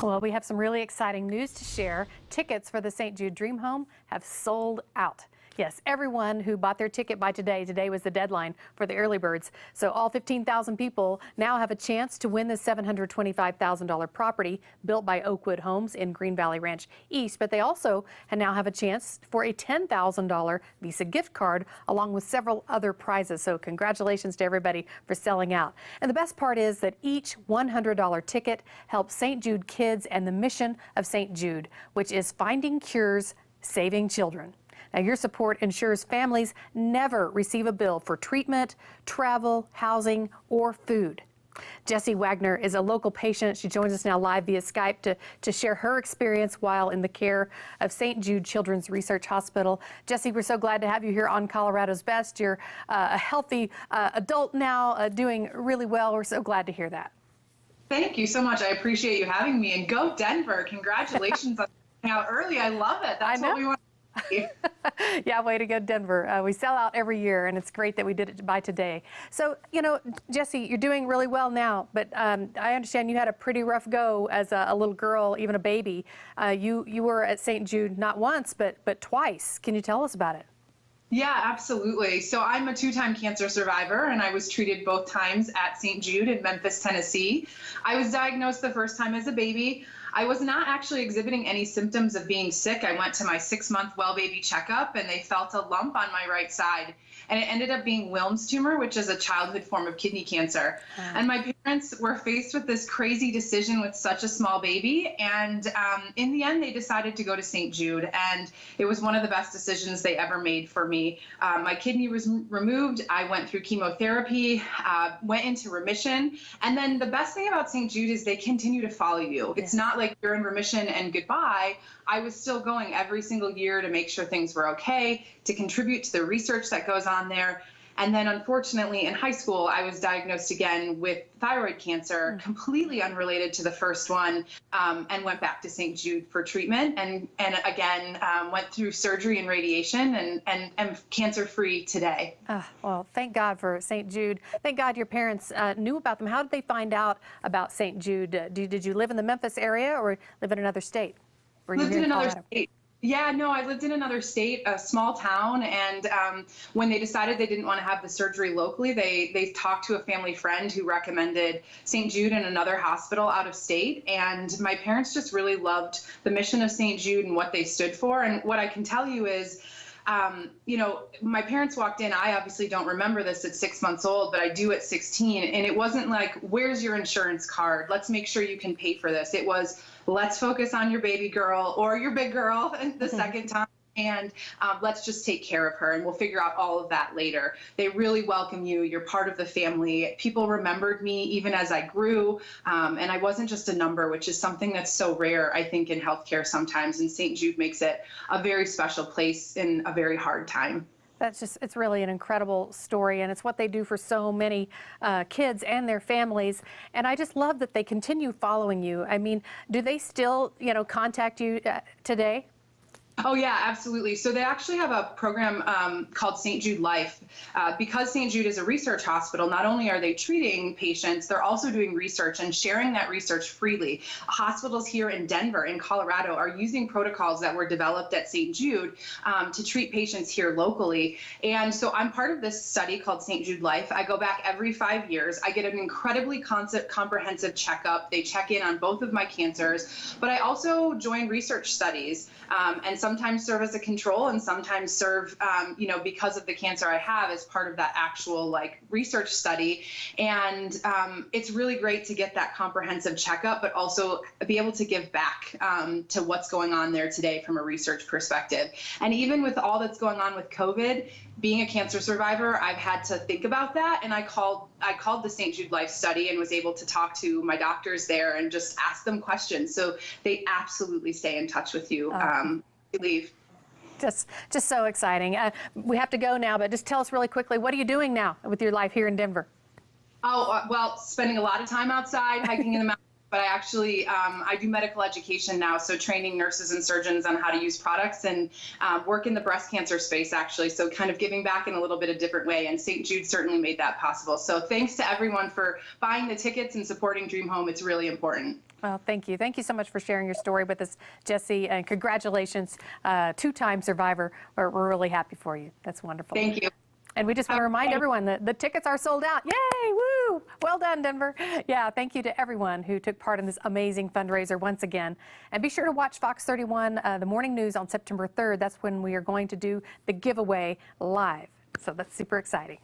Well, we have some really exciting news to share. Tickets for the St. Jude Dream Home have sold out. Yes, everyone who bought their ticket by today was the deadline for the early birds. So all 15,000 people now have a chance to win the $725,000 property built by Oakwood Homes in Green Valley Ranch East. But they also now have a chance for a $10,000 Visa gift card along with several other prizes. So congratulations to everybody for selling out. And the best part is that each $100 ticket helps St. Jude kids and the mission of St. Jude, which is finding cures, saving children. Now, your support ensures families never receive a bill for treatment, travel, housing, or food. Jessie Wagner is a local patient. She joins us now live via Skype to share her experience while in the care of St. Jude Children's Research Hospital. Jessie, we're so glad to have you here on Colorado's Best. You're a healthy adult now, doing really well. We're so glad to hear that. Thank you so much. I appreciate you having me. And go Denver. Congratulations on coming out early. I love it. That's what we want. Yeah, way to go, Denver. We sell out every year, and it's great that we did it by today. So, you know, Jessie, you're doing really well now, but I understand you had a pretty rough go as a little girl, even a baby. You were at St. Jude not once, but twice. Can you tell us about it? Yeah, absolutely. So I'm a two-time cancer survivor, and I was treated both times at St. Jude in Memphis, Tennessee. I was diagnosed the first time as a baby. I was not actually exhibiting any symptoms of being sick. I went to my 6-month well baby checkup, and they felt a lump on my right side. And it ended up being Wilms tumor, which is a childhood form of kidney cancer. And my parents were faced with this crazy decision with such a small baby. And in the end, they decided to go to St. Jude. And it was one of the best decisions they ever made for me. My kidney was removed. I went through chemotherapy, went into remission. And then the best thing about St. Jude is they continue to follow you. It's not like you're in remission and goodbye. I was still going every single year to make sure things were okay, to contribute to the research that goes on there. And then unfortunately in high school, I was diagnosed again with thyroid cancer, completely unrelated to the first one, and went back to St. Jude for treatment and again went through surgery and radiation and am cancer-free today. Well, thank God for St. Jude. Thank God your parents knew about them. How did they find out about St. Jude? Did you live in the Memphis area or live in another state? Lived in another state. Yeah, no, I lived in another state, a small town, and when they decided they didn't want to have the surgery locally, they talked to a family friend who recommended St. Jude and another hospital out of state, and my parents just really loved the mission of St. Jude and what they stood for. And what I can tell you is, you know, my parents walked in. I obviously don't remember this at 6 months old, but I do at 16. And it wasn't like, where's your insurance card? Let's make sure you can pay for this. It was, let's focus on your baby girl or your big girl the second time. And let's just take care of her, and we'll figure out all of that later. They really welcome you. You're part of the family. People remembered me even as I grew, and I wasn't just a number, which is something that's so rare, I think, in healthcare sometimes. And St. Jude makes it a very special place in a very hard time. It's really an incredible story, and it's what they do for so many kids and their families. And I just love that they continue following you. I mean, do they still, you know, contact you today? Oh, yeah, absolutely. So they actually have a program called St. Jude Life. Because St. Jude is a research hospital, not only are they treating patients, they're also doing research and sharing that research freely. Hospitals here in Denver, in Colorado, are using protocols that were developed at St. Jude to treat patients here locally. And so I'm part of this study called St. Jude Life. I go back every 5 years. I get an incredibly comprehensive checkup. They check in on both of my cancers, but I also join research studies and sometimes serve as a control and sometimes serve, you know, because of the cancer I have as part of that actual like research study. And it's really great to get that comprehensive checkup, but also be able to give back to what's going on there today from a research perspective. And even with all that's going on with COVID, being a cancer survivor, I've had to think about that. And I called the St. Jude Life study and was able to talk to my doctors there and just ask them questions. So they absolutely stay in touch with you. Leave. Just so exciting. We have to go now, but just tell us really quickly, what are you doing now with your life here in Denver? Oh, well, spending a lot of time outside, hiking in the mountains, but I actually, I do medical education now, so training nurses and surgeons on how to use products and work in the breast cancer space, actually, so kind of giving back in a little bit of different way, and St. Jude certainly made that possible. So thanks to everyone for buying the tickets and supporting Dream Home. It's really important. Well, thank you. Thank you so much for sharing your story with us, Jesse, and congratulations, two-time survivor. We're really happy for you. That's wonderful. Thank you. And we just want to remind everyone that the tickets are sold out. Yay! Woo! Well done, Denver. Yeah, thank you to everyone who took part in this amazing fundraiser once again. And be sure to watch Fox 31, the morning news on September 3rd. That's when we are going to do the giveaway live. So that's super exciting.